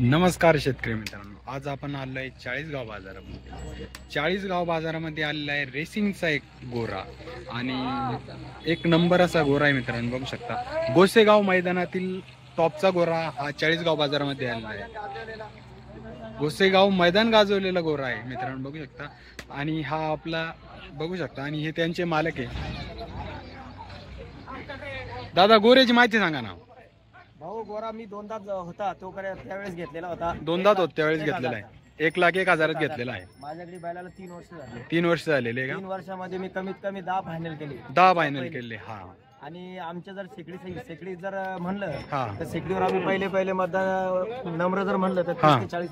नमस्कार शेतकरी मित्रांनो, आज आपण आलो आहे चाळीसगाव बाजारामध्ये. चाळीसगाव बाजारामध्ये आलेला आहे रेसिंगचा एक गोरा आणि एक नंबर असा गोरा आहे मित्रांनो. बघू शकता गोसेगाव मैदानातील टॉपचा गोरा हा चाळीसगाव बाजारामध्ये आलेला आहे. गोसेगाव मैदान गाजवलेला गोरा आहे मित्रांनो, बघू शकता. आणि हा आपला बघू शकता आणि हे त्यांचे मालक आहे. दादा, गोऱ्याची माहिती सांगा ना. भाऊ गोरा मी दोनदा होता तो त्यावेळेस घेतलेला होता. दोनदा तो त्यावेळेस घेतलेला आहे. 1,01,000 घेतलेला आहे. माझ्याकडे बैलाला 3 वर्ष झाले. 3 वर्ष झालेले का? 3 वर्षामध्ये मी कमीत कमी 10 फायनल केले. 10 फायनल केले. हा. आणि आमच्या जर शेकडी जर म्हणलं हा. तर शेकडीवर आम्ही पहिले मतदान नंबर जर म्हणलं तर 30 ते 40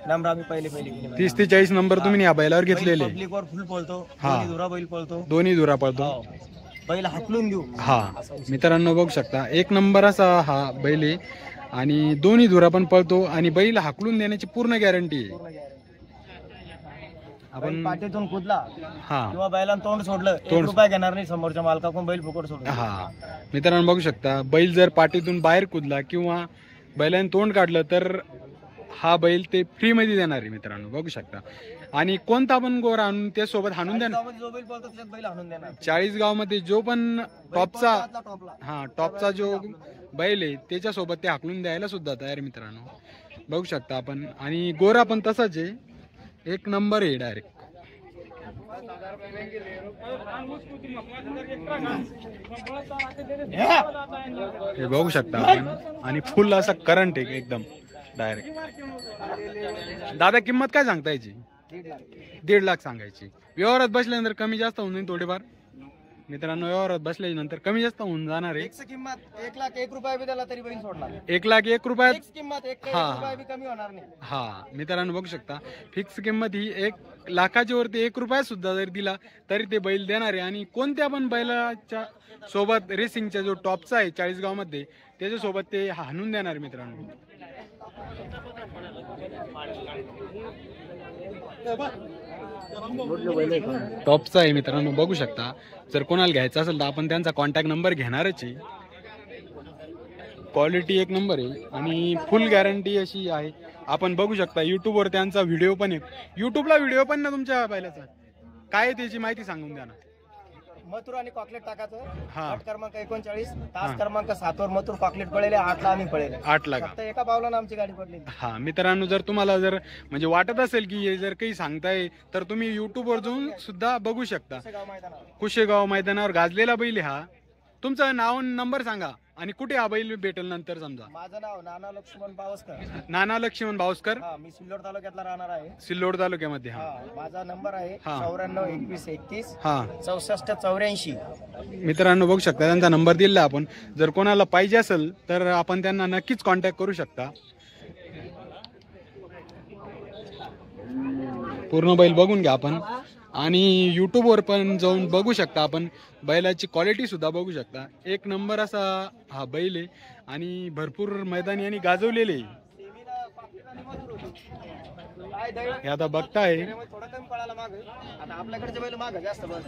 नंबर आम्ही पहिले केले. 30 ते 40 नंबर तुम्ही या बैलावर घेतलेले. पब्लिकवर फुल पळतो. हा. दोन्ही धुरा बैल पळतो. दोन्ही धुरा पळतो. बैल हाकलून घेऊ. हा मित्रांनो, बघू शकता एक नंबर असा हा बैल आहे आणि दोन्ही धुरा पण पळतो आणि बैल हाकलून देण्याची पूर्ण गॅरंटी आहे. आपण पाठीतून कुदला हा किंवा बैलांना तोंड सोडलं 1 रुपया घेणार नाही समोरच्या मालकाकडून. बैल फुकट सोडतो. हा मित्रांनो, बघू शकता बैल जर पाठीतून बाहेर कुदला किंवा बैलाने तोंड काढलं तर हा बैल ते फ्री मध्ये देणार आहे मित्रांनो. बघू शकता. आणि कोणता पण गोरा आणून त्या सोबत हाणून देणार. जो बैल पळतो त्याच्यात बैल हाणून देणार. 40 मध्ये जो पण टॉपचा जो बैल आहे त्याच्यासोबत ते हाकलून द्यायला सुद्धा तयार मित्रांनो. बघू शकता आपण. आणि गोरा पण तसाच आहे, एक नंबर आहे डायरेक्ट. हे बघू शकता आपण. आणि फुल असा करंट आहे एकदम डायरेक्ट. दादा, किंमत काय सांगता याची? 1.5 लाख सांगायची. व्यवहारात बसल्यानंतर कमी जास्त होऊन जाईल थोडेफार मित्रांनो. व्यवहारात बसल्यानंतर कमी जास्त होऊन जाणार आहे. किंमत 1,01 रुपया बी दिला तरी बैल सोडणार. 1,01 रुपयात किंमत 1 रुपया बी कमी होणार नाही. हा मित्रांनो, बघू शकता फिक्स किंमत ही 1 लाखाच्या वरती 1 रुपया सुद्धा जर दिला तरी ते बैल देणार आहे. आणि कोणत्या पण बैलाच्या सोबत रेसिंगचा जो टॉपचा आहे चाळीसगाव मध्ये त्याच्यासोबत ते हाणून देणार मित्रांनो. टॉपचा आहे मित्रांनो, बघू शकता. जर कोणाला घ्यायचं असेल तर आपण त्यांचा कॉन्टॅक्ट नंबर घेणारच आहे. क्वालिटी एक नंबर आहे आणि फुल गॅरंटी अशी आहे. आपण बघू शकता युट्यूबवर त्यांचा व्हिडिओ पण आहे. युट्यूबला व्हिडिओ पण ना तुमच्या बैलाचा. काय आहे त्याची माहिती सांगून द्या ना. मथुर आणि कॉकलेट टाकायचं. हा. गट क्रमांक 39 तास क्रमांक 7 वर मथुर कॉकलेट पळेले. 8 ला आम्ही पळेले. 8 लाख. फक्त एका पावलानं आमची गाडी पडली. हा मित्रांनो, जर तुम्हाला जर म्हणजे वाटत असेल की हे जर काही सांगताय तर तुम्ही युट्यूबवर जाऊन सुद्धा बघू शकता. कुशेगाव मैदानावर गाजलेला बैल हा. तुमचं नाव नंबर सांगा आणि कुठे हा बैल भेटेल नंतर समजा. माझं नाव नाना लक्ष्मण बावस्कर. नाना लक्ष्मण बावस्कर. मी सिल्लोड तालुक्यातला राहणार आहे. सिल्लोड तालुक्यामध्ये. हा. माझा नंबर आहे हा. 94 21 31 हा 64 84. मित्रांनो, बघू शकता त्यांचा नंबर दिला आपण. जर कोणाला पाहिजे असेल तर आपण त्यांना नक्कीच कॉन्टॅक्ट करू शकता. पूर्ण बैल बघून घ्या आपण. आणि युट्यूबवर पण जाऊन बघू शकता आपण. बैलाची क्वालिटी सुद्धा बघू शकता. एक नंबर असा हा बैल आहे आणि भरपूर मैदानी आणि गाजवलेले. हे आता बघताय. थोडं कमी पळाला माग. आता आपल्याकडचे बैल माग जास्त बस.